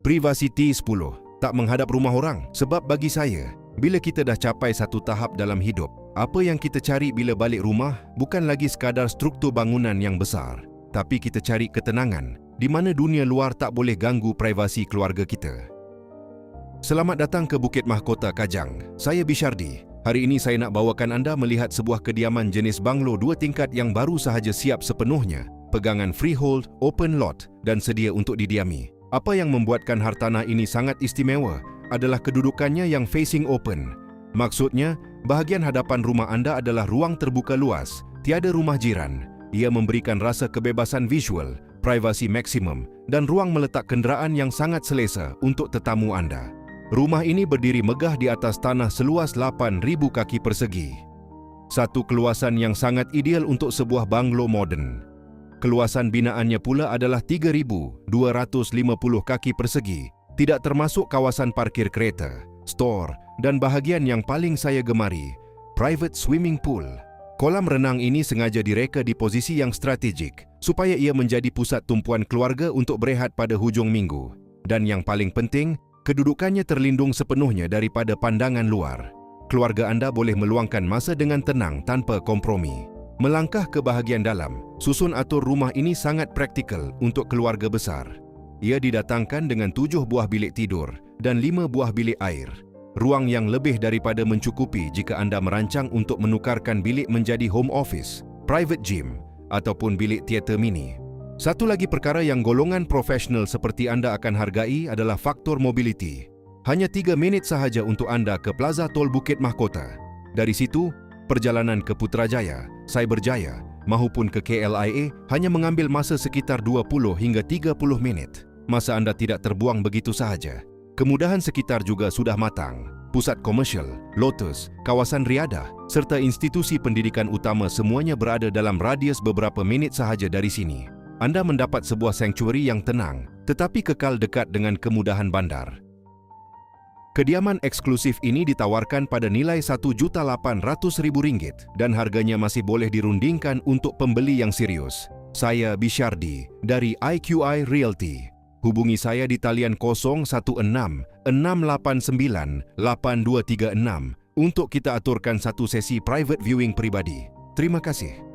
Privasi T10, tak menghadap rumah orang. Sebab bagi saya, bila kita dah capai satu tahap dalam hidup, apa yang kita cari bila balik rumah bukan lagi sekadar struktur bangunan yang besar, tapi kita cari ketenangan di mana dunia luar tak boleh ganggu privasi keluarga kita. Selamat datang ke Bukit Mahkota Kajang. Saya Bishardi. Hari ini saya nak bawakan anda melihat sebuah kediaman jenis banglo 2 tingkat yang baru sahaja siap sepenuhnya, pegangan freehold, open lot dan sedia untuk didiami. Apa yang membuatkan hartanah ini sangat istimewa adalah kedudukannya yang facing open. Maksudnya, bahagian hadapan rumah anda adalah ruang terbuka luas, tiada rumah jiran. Ia memberikan rasa kebebasan visual, privasi maksimum dan ruang meletak kenderaan yang sangat selesa untuk tetamu anda. Rumah ini berdiri megah di atas tanah seluas 8,000 kaki persegi. Satu keluasan yang sangat ideal untuk sebuah banglo moden. Keluasan binaannya pula adalah 3,250 kaki persegi, tidak termasuk kawasan parkir kereta, store dan bahagian yang paling saya gemari, private swimming pool. Kolam renang ini sengaja direka di posisi yang strategik supaya ia menjadi pusat tumpuan keluarga untuk berehat pada hujung minggu. Dan yang paling penting, kedudukannya terlindung sepenuhnya daripada pandangan luar. Keluarga anda boleh meluangkan masa dengan tenang tanpa kompromi. Melangkah ke bahagian dalam, susun atur rumah ini sangat praktikal untuk keluarga besar. Ia didatangkan dengan 7 buah bilik tidur dan 5 buah bilik air. Ruang yang lebih daripada mencukupi jika anda merancang untuk menukarkan bilik menjadi home office, private gym ataupun bilik teater mini. Satu lagi perkara yang golongan profesional seperti anda akan hargai adalah faktor mobility. Hanya 3 minit sahaja untuk anda ke Plaza Tol Bukit Mahkota. Dari situ, perjalanan ke Putrajaya, Cyberjaya maupun ke KLIA hanya mengambil masa sekitar 20 hingga 30 minit. Masa anda tidak terbuang begitu sahaja. Kemudahan sekitar juga sudah matang. Pusat komersial, lotus, kawasan riadah serta institusi pendidikan utama semuanya berada dalam radius beberapa minit sahaja dari sini. Anda mendapat sebuah sanctuary yang tenang tetapi kekal dekat dengan kemudahan bandar. Kediaman eksklusif ini ditawarkan pada nilai Rp1.800.000 dan harganya masih boleh dirundingkan untuk pembeli yang serius. Saya Bishardi dari IQI Realty. Hubungi saya di talian 016 689 8236 untuk kita aturkan satu sesi private viewing pribadi. Terima kasih.